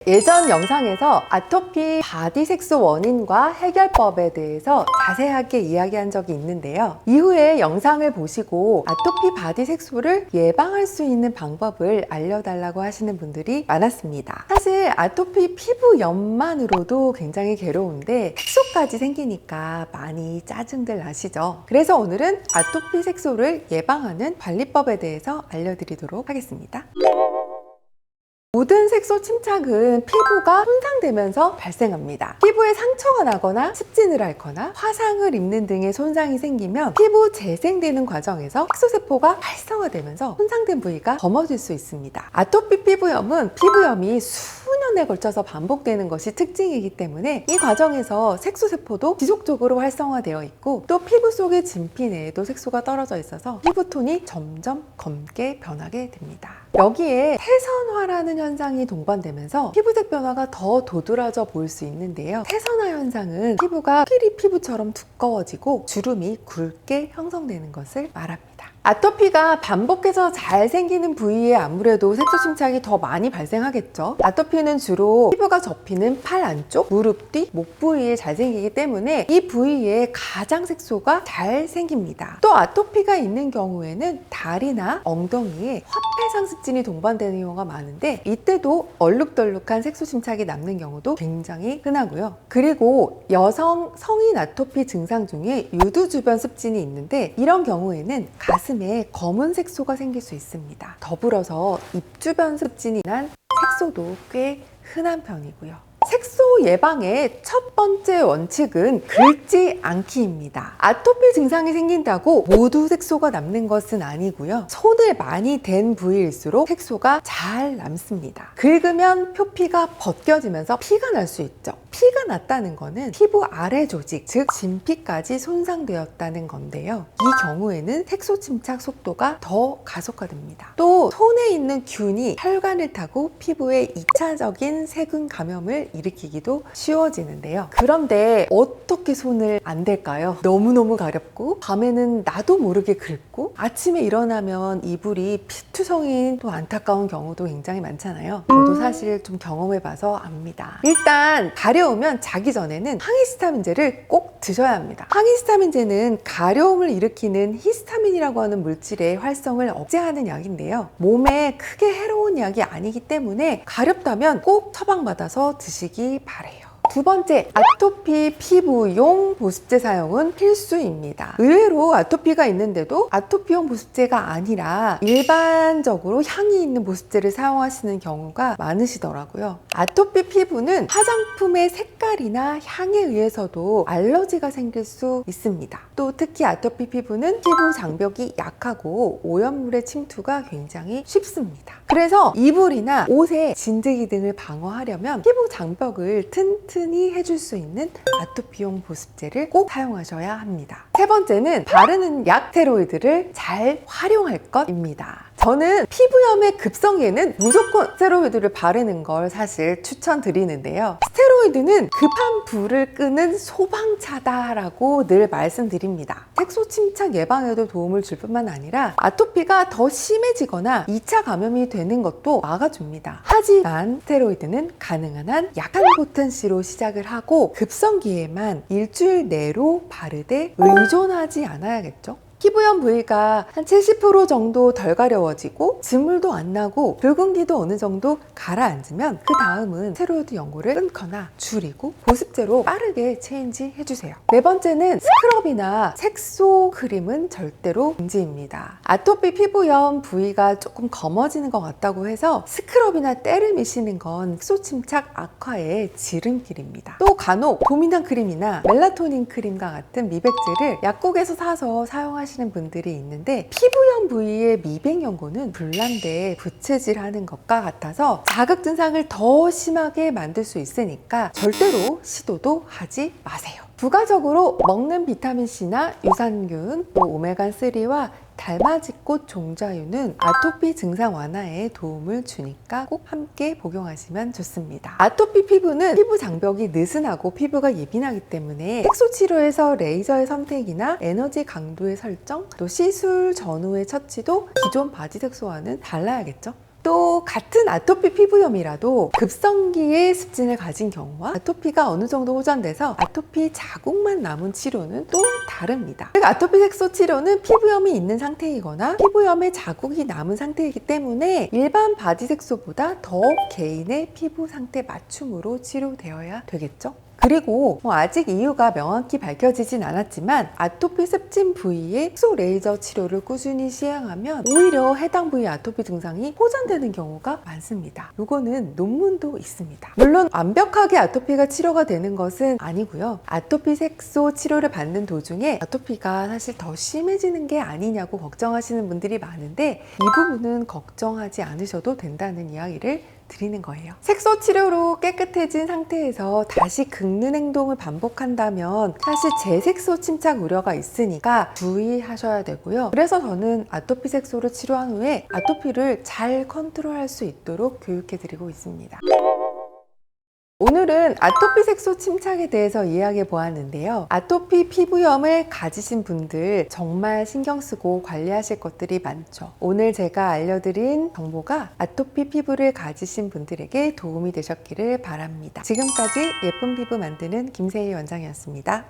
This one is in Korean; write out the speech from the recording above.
예전 영상에서 아토피 바디 색소 원인과 해결법에 대해서 자세하게 이야기한 적이 있는데요. 이후에 영상을 보시고 아토피 바디 색소를 예방할 수 있는 방법을 알려달라고 하시는 분들이 많았습니다. 사실 아토피 피부염만으로도 굉장히 괴로운데 색소까지 생기니까 많이 짜증들 나시죠? 그래서 오늘은 아토피 색소를 예방하는 관리법에 대해서 알려드리도록 하겠습니다. 모든 색소 침착은 피부가 손상되면서 발생합니다. 피부에 상처가 나거나 습진을 앓거나 화상을 입는 등의 손상이 생기면 피부 재생되는 과정에서 색소세포가 활성화되면서 손상된 부위가 검어질 수 있습니다. 아토피 피부염은 피부염이 수년에 걸쳐서 반복되는 것이 특징이기 때문에 이 과정에서 색소세포도 지속적으로 활성화되어 있고 또 피부 속의 진피 내에도 색소가 떨어져 있어서 피부톤이 점점 검게 변하게 됩니다. 여기에 태선화라는 현상이 동반되면서 피부색 변화가 더 도드라져 보일 수 있는데요. 태선화 현상은 피부가 코끼리 피부처럼 두꺼워지고 주름이 굵게 형성되는 것을 말합니다. 아토피가 반복해서 잘 생기는 부위에 아무래도 색소 침착이 더 많이 발생하겠죠. 아토피는 주로 피부가 접히는 팔 안쪽, 무릎 뒤, 목 부위에 잘 생기기 때문에 이 부위에 가장 색소가 잘 생깁니다. 또 아토피가 있는 경우에는 다리나 엉덩이에 화폐상습진이 동반되는 경우가 많은데 이때도 얼룩덜룩한 색소 침착이 남는 경우도 굉장히 흔하고요. 그리고 여성 성인 아토피 증상 중에 유두 주변 습진이 있는데 이런 경우에는 가슴에 검은 색소가 생길 수 있습니다. 더불어서 입 주변 습진이 난 색소도 꽤 흔한 편이고요. 색소 예방의 첫 번째 원칙은 긁지 않기입니다. 아토피 증상이 생긴다고 모두 색소가 남는 것은 아니고요. 손을 많이 댄 부위일수록 색소가 잘 남습니다. 긁으면 표피가 벗겨지면서 피가 날 수 있죠. 피가 났다는 것은 피부 아래 조직, 즉 진피까지 손상되었다는 건데요. 이 경우에는 색소 침착 속도가 더 가속화됩니다. 또 손에 있는 균이 혈관을 타고 피부에 2차적인 세균 감염을 일으키기도 쉬워지는데요. 그런데 어떻게 손을 안 댈까요? 너무너무 가렵고 밤에는 나도 모르게 긁고 아침에 일어나면 이불이 피투성인 또 안타까운 경우도 굉장히 많잖아요. 저도 사실 좀 경험해봐서 압니다. 일단 가려우면 자기 전에는 항히스타민제를 꼭 드셔야 합니다. 항히스타민제는 가려움을 일으키는 히스타민이라고 하는 물질의 활성을 억제하는 약인데요. 몸에 크게 해로운 약이 아니기 때문에 가렵다면 꼭 처방받아서 드시기 바래요. 두 번째, 아토피 피부용 보습제 사용은 필수입니다. 의외로 아토피가 있는데도 아토피용 보습제가 아니라 일반적으로 향이 있는 보습제를 사용하시는 경우가 많으시더라고요. 아토피 피부는 화장품의 색깔이나 향에 의해서도 알러지가 생길 수 있습니다. 또 특히 아토피 피부는 피부 장벽이 약하고 오염물의 침투가 굉장히 쉽습니다. 그래서 이불이나 옷의 진드기 등을 방어하려면 피부 장벽을 튼튼히 해줄 수 있는 아토피용 보습제를 꼭 사용하셔야 합니다. 세 번째는 바르는 약 스테로이드를 잘 활용할 것입니다. 저는 피부염의 급성기에는 무조건 스테로이드를 바르는 걸 사실 추천드리는데요. 스테로이드는 급한 불을 끄는 소방차다라고 늘 말씀드립니다. 색소 침착 예방에도 도움을 줄 뿐만 아니라 아토피가 더 심해지거나 2차 감염이 되는 것도 막아줍니다. 하지만 스테로이드는 가능한 한 약한 포텐시로 시작을 하고 급성기에만 일주일 내로 바르되 의존하지 않아야겠죠. 피부염 부위가 한 70% 정도 덜 가려워지고 진물도 안 나고 붉은기도 어느 정도 가라앉으면 그 다음은 스테로이드 연고를 끊거나 줄이고 보습제로 빠르게 체인지 해주세요. 네 번째는 스크럽이나 색소 크림은 절대로 금지입니다. 아토피 피부염 부위가 조금 검어지는 것 같다고 해서 스크럽이나 때를 미시는 건 색소 침착 악화의 지름길입니다. 또 간혹 도미난 크림이나 멜라토닌 크림과 같은 미백제를 약국에서 사서 사용하시는 분들이 있는데 피부염 부위의 미백 연고는 불난데 부채질하는 것과 같아서 자극 증상을 더 심하게 만들 수 있으니까 절대로 시도도 하지 마세요. 부가적으로 먹는 비타민C나 유산균, 또 오메가3와 달맞이꽃 종자유는 아토피 증상 완화에 도움을 주니까 꼭 함께 복용하시면 좋습니다. 아토피 피부는 피부 장벽이 느슨하고 피부가 예민하기 때문에 색소 치료에서 레이저의 선택이나 에너지 강도의 설정, 또 시술 전후의 처치도 기존 바디 색소와는 달라야겠죠? 또 같은 아토피 피부염이라도 급성기의 습진을 가진 경우와 아토피가 어느 정도 호전돼서 아토피 자국만 남은 치료는 또 다릅니다. 아토피 색소 치료는 피부염이 있는 상태이거나 피부염에 자국이 남은 상태이기 때문에 일반 바디 색소보다 더 개인의 피부 상태 맞춤으로 치료되어야 되겠죠. 그리고 아직 이유가 명확히 밝혀지진 않았지만 아토피 습진 부위에 색소 레이저 치료를 꾸준히 시행하면 오히려 해당 부위 아토피 증상이 호전되는 경우가 많습니다. 이거는 논문도 있습니다. 물론 완벽하게 아토피가 치료가 되는 것은 아니고요. 아토피 색소 치료를 받는 도중에 아토피가 사실 더 심해지는 게 아니냐고 걱정하시는 분들이 많은데 이 부분은 걱정하지 않으셔도 된다는 이야기를 드리는 거예요. 색소 치료로 깨끗해진 상태에서 다시 긁는 행동을 반복한다면 사실 재색소 침착 우려가 있으니까 주의하셔야 되고요. 그래서 저는 아토피 색소를 치료한 후에 아토피를 잘 컨트롤할 수 있도록 교육해 드리고 있습니다. 오늘은 아토피 색소 침착에 대해서 이야기해 보았는데요. 아토피 피부염을 가지신 분들 정말 신경 쓰고 관리하실 것들이 많죠. 오늘 제가 알려드린 정보가 아토피 피부를 가지신 분들에게 도움이 되셨기를 바랍니다. 지금까지 예쁜 피부 만드는 김세희 원장이었습니다.